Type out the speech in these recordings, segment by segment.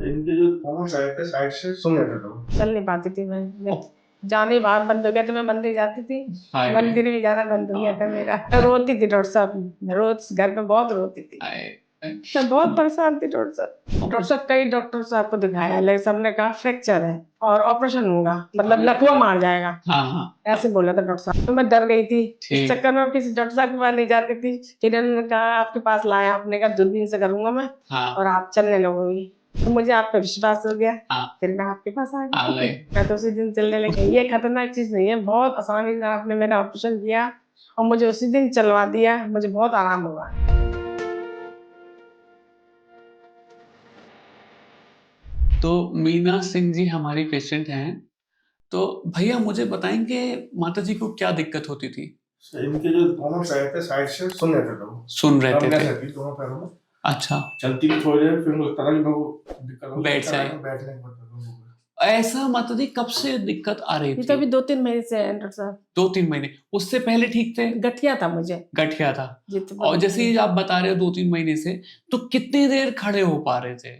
इनके जो दोनों साइड पे साइड से सुन रहे थे। चल नहीं पाती थी मैं जाने बाहर बंद हो गया तो मैं मंदिर जाती थी। मंदिर भी जाना बंद हो गया था मेरा। रोती थी डॉक्टर साहब, रोज घर में बहुत रोती थी। मैं बहुत परेशान थी डॉक्टर साहब। डॉक्टर साहब कई डॉक्टर साहब को दिखाया, लेकिन सबने कहा फ्रैक्चर है और ऑपरेशन होगा, मतलब लकवा मार जाएगा। ऐसे बोला था डॉक्टर साहब। तो मैं डर गई थी, इस चक्कर में किसी डॉक्टर साहब के पास नहीं जाती थी। फिर उन्होंने कहा आपके पास लाया, आपने कहा दूरबीन से करूंगा मैं और आप चलने लगोगी। तो मुझे आप पे विश्वास हो गया। फिर मैं आपके पास आ गई। मैं तो उसी दिन चलने लगी। ये खतरनाक चीज नहीं है, बहुत आसानी से आपने मेरा ऑपरेशन किया और मुझे उसी दिन चलवा दिया। मुझे बहुत आराम हुआ। तो मीना सिंह जी हमारी पेशेंट हैं। तो भैया मुझे बताएंगे माता जी को क्या दिक्कत होती थी? इनके जो दोनों साइड पे साइड से सुन रहे थे वो। सुन रहे थे दोनों पैरों में। अच्छा। चलती भी थोड़ी देर, फिर मुझे लगता था कि मैं वो दिक्कत होगी, बैठ जाए। बैठने की पड़ता था। ऐसा माता जी कब से दिक्कत आ रही थी? तो अभी 2-3 महीने से है डॉक्टर साहब। 2-3 महीने? उससे पहले ठीक थे? गठिया था मुझे। गठिया था। तो और जैसे ही आप बता रहे हो 2-3 महीने से, तो कितनी देर खड़े हो पा रहे थे?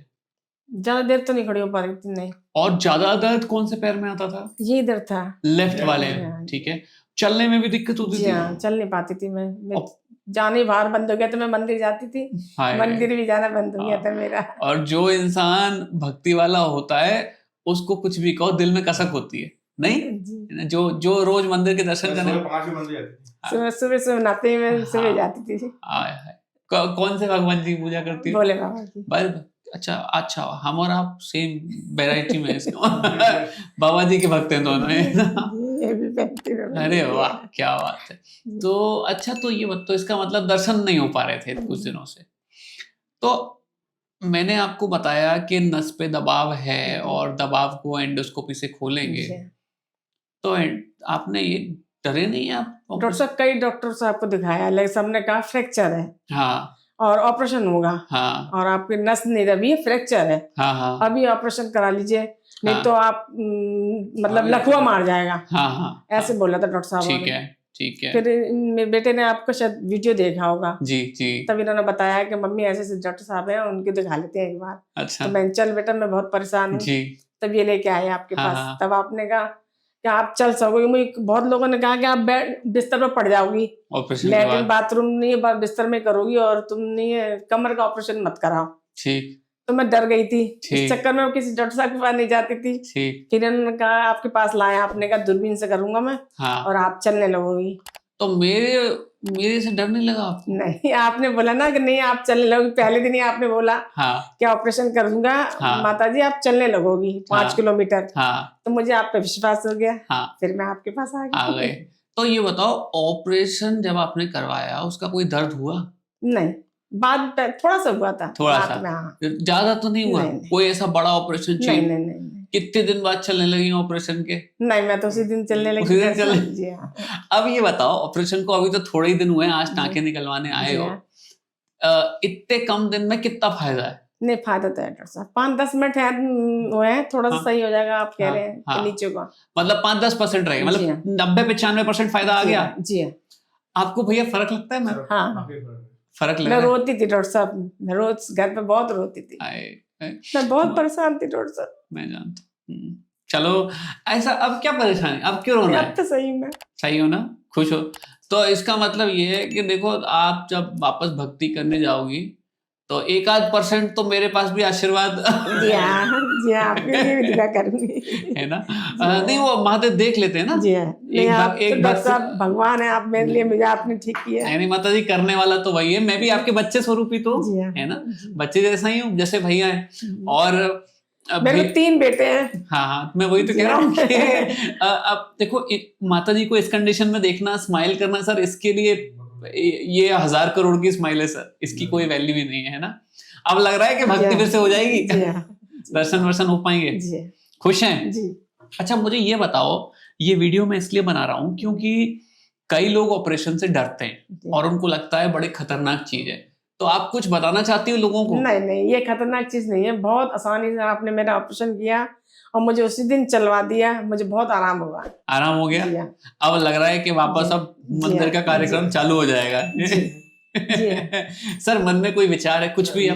ज्यादा देर तो नहीं खड़ी हो पा रही थी। नहीं। और ज्यादा दर्द कौन से पैर में आता था? ये इधर था, लेफ्ट वाले में। ठीक है। चलने में भी दिक्कत होती थी? हाँ, चल नहीं पाती थी मैं जाने बाहर बंद हो गया तो मैं मंदिर जाती थी। मंदिर भी जाना बंद हो गया था मेरा। और जो इंसान भक्ति वाला होता है उसको कुछ भी कहो दिल में कसक होती है, नहीं? जो रोज मंदिर के दर्शन करने सुबह सुबह नहाते में सुबह जाती थी। कौन से भगवान जी पूजा करती है? भोले बाबा की। अच्छा अच्छा, हम और आप सेम वैरायटी में इसका बाबा जी के भक्त हैं दोनों। अरे वाह, क्या बात है। तो अच्छा, तो ये तो इसका मतलब दर्शन नहीं हो पा रहे थे कुछ दिनों से। तो मैंने आपको बताया कि नस पे दबाव है और दबाव को एंडोस्कोपी से खोलेंगे। तो आपने ये डरे नहीं आप? डॉक्टर साहब कई डॉक्टर साहब को दिखाया, लेकिन सबने कहा फ्रैक्चर है। हाँ। और ऑपरेशन होगा। हाँ। और आपकी नस नहीं दबी है, फ्रैक्चर है। हाँ हाँ। अभी ऑपरेशन करा लीजिए, नहीं तो आप मतलब लकवा मार जाएगा। हाँ हाँ। ऐसे बोला था डॉक्टर साहब। ठीक है ठीक है। फिर मेरे बेटे ने आपका शायद वीडियो देखा होगा। जी जी। तब इन्होंने बताया कि मम्मी ऐसे ऐसे डॉक्टर साहब हैं, उनके दिखा लेते हैं एक बार। अच्छा। तो मैं चल बेटा, मैं बहुत परेशान हूँ। तब ये लेके आए आपके पास। तब आपने कहा कि आप चल सकोगे। मुझे बहुत लोगों ने कहा कि आप बिस्तर पर पड़ जाओगी, लेकिन बाथरूम नहीं बिस्तर में करोगी, और तुम नहीं कमर का ऑपरेशन मत कराओ। ठीक। तो मैं डर गई थी, इस चक्कर में किसी डॉक्टर साहब के पास नहीं जाती थी। फिर उन्होंने कहा आपके पास लाया, आपने कहा दूरबीन से करूंगा मैं और आप चलने लगोगी। तो मेरे से डर नहीं लगा आपको? नहीं, आपने बोला ना कि नहीं आप चलने लगोगी। पहले दिन ही आपने बोला कि ऑपरेशन करूंगा माताजी, आप चलने लगोगी 5 किलोमीटर। तो मुझे आप पे विश्वास हो गया। फिर मैं आपके पास आ गई। तो ये बताओ, ऑपरेशन जब आपने करवाया उसका कोई दर्द हुआ? नहीं, बाद थोड़ा सा हुआ था। थोड़ा सा? ज्यादा तो नहीं हुआ? कोई ऐसा बड़ा ऑपरेशन चाहिए? नहीं। कितने दिन बाद चलने लगी ऑपरेशन के? नहीं, मैं तो उसी दिन चलने लगी। उसी दिन चलने। अब ये बताओ, ऑपरेशन को अभी तो थोड़े ही दिन हुए हैं, आज टाँके निकलवाने आए हो। इतने कम दिन में कितना फायदा है? नहीं, फायदा तो है डॉक्टर साहब। 5-10 मिनट है, थोड़ा सा सही हो जाएगा। आप कह रहे हैं नीचे का मतलब 5-10% रहेगा, मतलब 90-95% फायदा आ गया। जी हाँ। आपको भैया फर्क लगता है? हाँ, फर्क लगा। मैं रोती थी डॉक्टर साहब, मैं रोज घर पे बहुत रोती थी। मैं बहुत परेशान थी डॉक्टर साहब। मैं जानता हूँ। चलो, ऐसा अब क्या परेशानी, अब क्यों रोना है? अब तो सही में सही हो ना, खुश हो। तो इसका मतलब ये है कि देखो, आप जब वापस भक्ति करने जाओगी तो 1-8% तो मेरे पास भी आशीर्वाद जी हाँ, आपके लिए भी दुआ करूंगी, है ना? नहीं, वो महादेव देख लेते हैं ना। जी हाँ। एक बार साहब भगवान है आप मेरे लिए, मुझे आपने ठीक किया। नहीं माता जी, करने वाला तो वही है। मैं भी आपके बच्चे स्वरूप ही तो, है ना? बच्चे जैसा ही हूँ, जैसे भैया है। और मेरे 3 बेटे हैं। हाँ, मैं वही तो कह रहा हूँ कि अब देखो, माता जी को इस कंडीशन में देखना, स्माइल करना, सर इसके लिए ये 1000 करोड़ की स्माइल है सर, इसकी कोई वैल्यू ही नहीं है ना। अब लग रहा है कि भक्ति फिर से हो जाएगी, दर्शन वर्शन हो पाएंगे। खुश हैं? अच्छा, मुझे ये बताओ, ये वीडियो मैं इसलिए बना रहा हूँ क्योंकि कई लोग ऑपरेशन से डरते हैं और उनको लगता है बड़ी खतरनाक चीज है। तो आप कुछ बताना चाहती हो लोगों को? नहीं, ये खतरनाक चीज नहीं है। बहुत आसानी से आपने मेरा ऑपरेशन किया और मुझे उसी दिन चलवा दिया। मुझे बहुत आराम हुआ। आराम हो गया? अब लग रहा है कि वापस अब मंदिर का कार्यक्रम चालू हो जाएगा। सर, मन में कोई विचार है कुछ भी?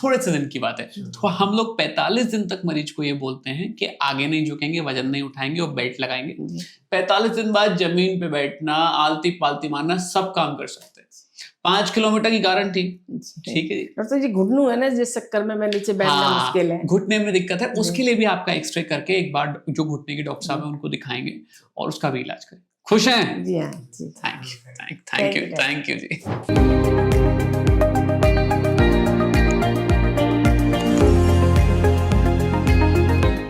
थोड़े से दिन की बात है। तो हम लोग 45 दिन तक मरीज को ये बोलते हैं कि आगे नहीं झुकेंगे, वजन नहीं उठाएंगे और बेल्ट लगाएंगे। 45 दिन बाद जमीन पे बैठना, आलती पालती मारना, सब काम कर सकते हैं। 5 किलोमीटर की गारंटी। ठीक है जी। डॉक्टर जी घुटनों है ना, जिस चक्कर में मैं नीचे बैठना मुश्किल है, घुटने में दिक्कत है, उसके लिए भी आपका एक्सरे करके एक बार जो घुटने के डॉक्टर साहब हैं उनको दिखाएंगे और उसका भी इलाज करें। खुश हैं? जी हाँ जी। Thank you ji.